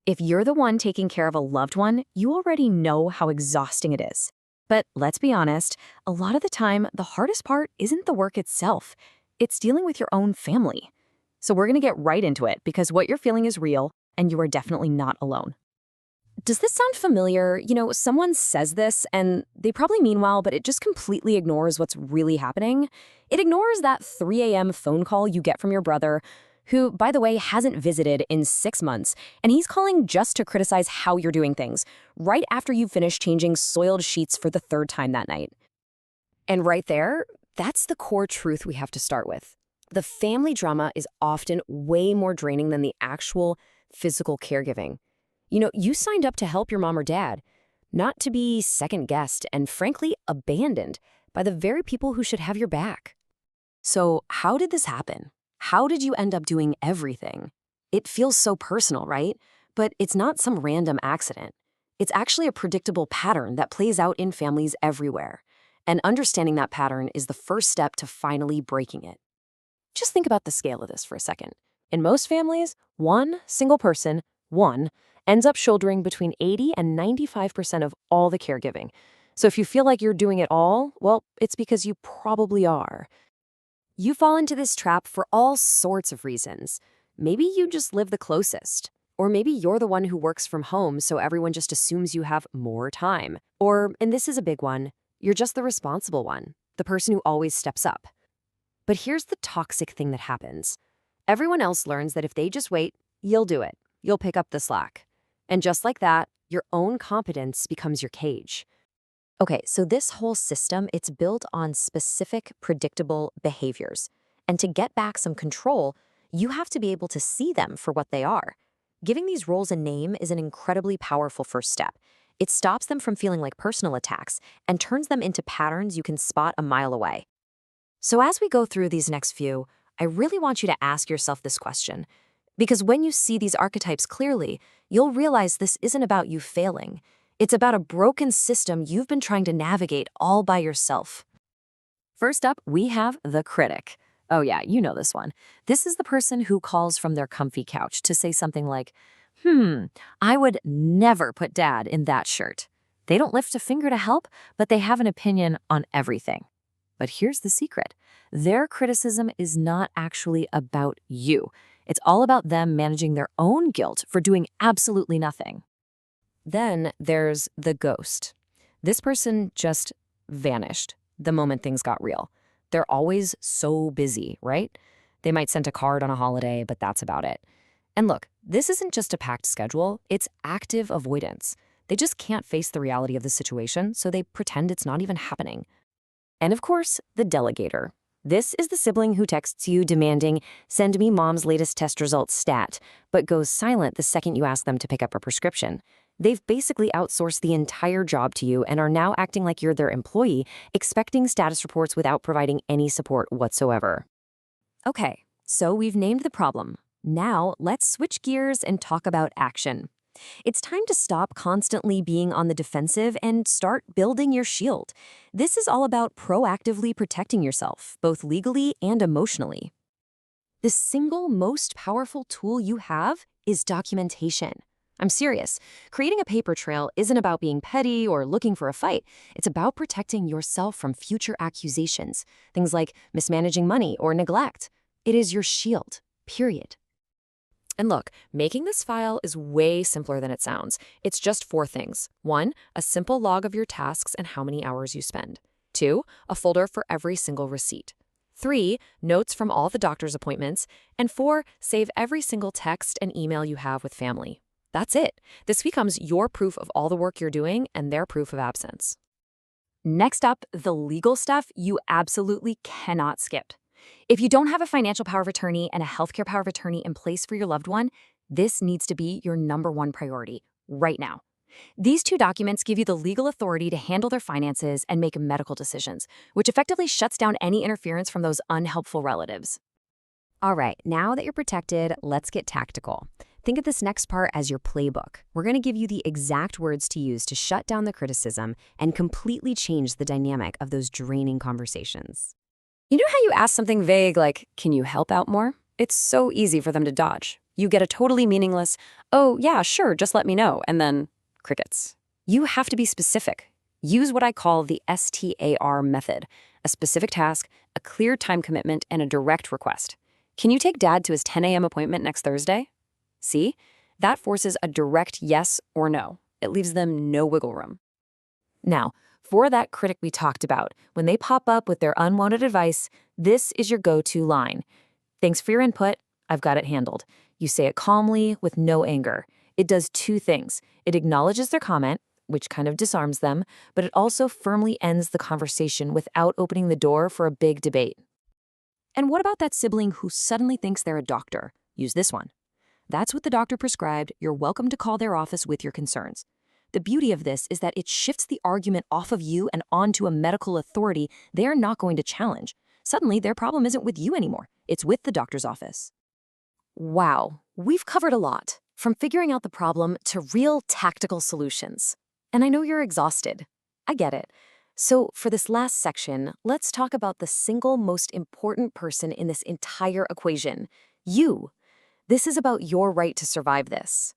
If you're the one taking care of a loved one, you already know how exhausting it is. But let's be honest, a lot of the time, the hardest part isn't the work itself. It's dealing with your own family. So we're going to get right into it because what you're feeling is real, and you are definitely not alone. Does this sound familiar? Someone says this, and they probably mean well, but it just completely ignores what's really happening. It ignores that 3 a.m. phone call you get from your brother, who, by the way, hasn't visited in 6 months, and he's calling just to criticize how you're doing things, right after you've finished changing soiled sheets for the third time that night. And right there, that's the core truth we have to start with. The family drama is often way more draining than the actual physical caregiving. You signed up to help your mom or dad, not to be second-guessed and, frankly, abandoned by the very people who should have your back. So how did this happen? How did you end up doing everything? It feels so personal, right? But it's not some random accident. It's actually a predictable pattern that plays out in families everywhere. And understanding that pattern is the first step to finally breaking it. Just think about the scale of this for a second. In most families, one single person, ends up shouldering between 80 and 95% of all the caregiving. So if you feel like you're doing it all, well, it's because you probably are. You fall into this trap for all sorts of reasons. Maybe you just live the closest. Or maybe you're the one who works from home, so everyone just assumes you have more time. Or, and this is a big one, you're just the responsible one, the person who always steps up. But here's the toxic thing that happens. Everyone else learns that if they just wait, you'll do it. You'll pick up the slack. And just like that, your own competence becomes your cage. Okay, so this whole system, it's built on specific, predictable behaviors. And to get back some control, you have to be able to see them for what they are. Giving these roles a name is an incredibly powerful first step. It stops them from feeling like personal attacks and turns them into patterns you can spot a mile away. So as we go through these next few, I really want you to ask yourself this question. Because when you see these archetypes clearly, you'll realize this isn't about you failing. It's about a broken system you've been trying to navigate all by yourself. First up, we have the critic. Oh yeah, you know this one. This is the person who calls from their comfy couch to say something like, I would never put dad in that shirt. They don't lift a finger to help, but they have an opinion on everything. But here's the secret. Their criticism is not actually about you. It's all about them managing their own guilt for doing absolutely nothing. Then there's the ghost. This person just vanished the moment things got real. They're always so busy, right? They might send a card on a holiday, but that's about it. And look, this isn't just a packed schedule, it's active avoidance. They just can't face the reality of the situation, so they pretend it's not even happening. And of course, the delegator. This is the sibling who texts you demanding, "Send me mom's latest test results stat," but goes silent the second you ask them to pick up a prescription. They've basically outsourced the entire job to you and are now acting like you're their employee, expecting status reports without providing any support whatsoever. Okay, so we've named the problem. Now let's switch gears and talk about action. It's time to stop constantly being on the defensive and start building your shield. This is all about proactively protecting yourself, both legally and emotionally. The single most powerful tool you have is documentation. I'm serious. Creating a paper trail isn't about being petty or looking for a fight. It's about protecting yourself from future accusations, things like mismanaging money or neglect. It is your shield, period. And look, making this file is way simpler than it sounds. It's just 4 things. 1, a simple log of your tasks and how many hours you spend. 2, a folder for every single receipt. 3, notes from all the doctor's appointments. And 4, save every single text and email you have with family. That's it. This becomes your proof of all the work you're doing and their proof of absence. Next up, the legal stuff you absolutely cannot skip. If you don't have a financial power of attorney and a healthcare power of attorney in place for your loved one, this needs to be your #1 priority right now. These 2 documents give you the legal authority to handle their finances and make medical decisions, which effectively shuts down any interference from those unhelpful relatives. All right, now that you're protected, let's get tactical. Think of this next part as your playbook. We're going to give you the exact words to use to shut down the criticism and completely change the dynamic of those draining conversations. You know how you ask something vague like, "Can you help out more?" It's so easy for them to dodge. You get a totally meaningless, "Oh, yeah, sure, just let me know," and then crickets. You have to be specific. Use what I call the STAR method, a specific task, a clear time commitment, and a direct request. Can you take Dad to his 10 a.m. appointment next Thursday? See? That forces a direct yes or no. It leaves them no wiggle room. Now, for that critic we talked about, when they pop up with their unwanted advice, this is your go-to line. "Thanks for your input. I've got it handled." You say it calmly, with no anger. It does two things. It acknowledges their comment, which kind of disarms them, but it also firmly ends the conversation without opening the door for a big debate. And what about that sibling who suddenly thinks they're a doctor? Use this one. "That's what the doctor prescribed. You're welcome to call their office with your concerns." The beauty of this is that it shifts the argument off of you and onto a medical authority they're not going to challenge. Suddenly, their problem isn't with you anymore. It's with the doctor's office. Wow, we've covered a lot, from figuring out the problem to real tactical solutions. And I know you're exhausted. I get it. So for this last section, let's talk about the single most important person in this entire equation, you. This is about your right to survive this.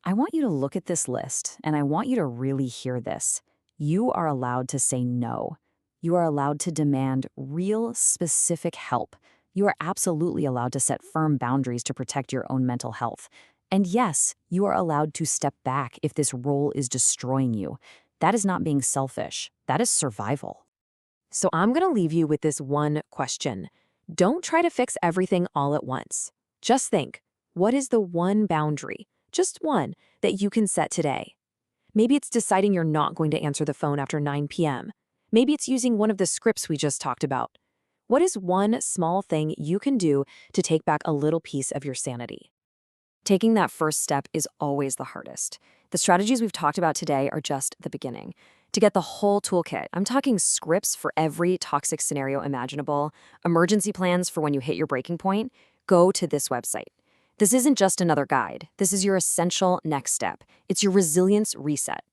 I want you to look at this list, and I want you to really hear this. You are allowed to say no. You are allowed to demand real, specific help. You are absolutely allowed to set firm boundaries to protect your own mental health. And yes, you are allowed to step back if this role is destroying you. That is not being selfish. That is survival. So I'm going to leave you with this one question. Don't try to fix everything all at once. Just think, what is the one boundary, just one, that you can set today? Maybe it's deciding you're not going to answer the phone after 9 p.m. Maybe it's using one of the scripts we just talked about. What is one small thing you can do to take back a little piece of your sanity? Taking that first step is always the hardest. The strategies we've talked about today are just the beginning. To get the whole toolkit, I'm talking scripts for every toxic scenario imaginable, emergency plans for when you hit your breaking point, go to this website. This isn't just another guide. This is your essential next step. It's your resilience reset.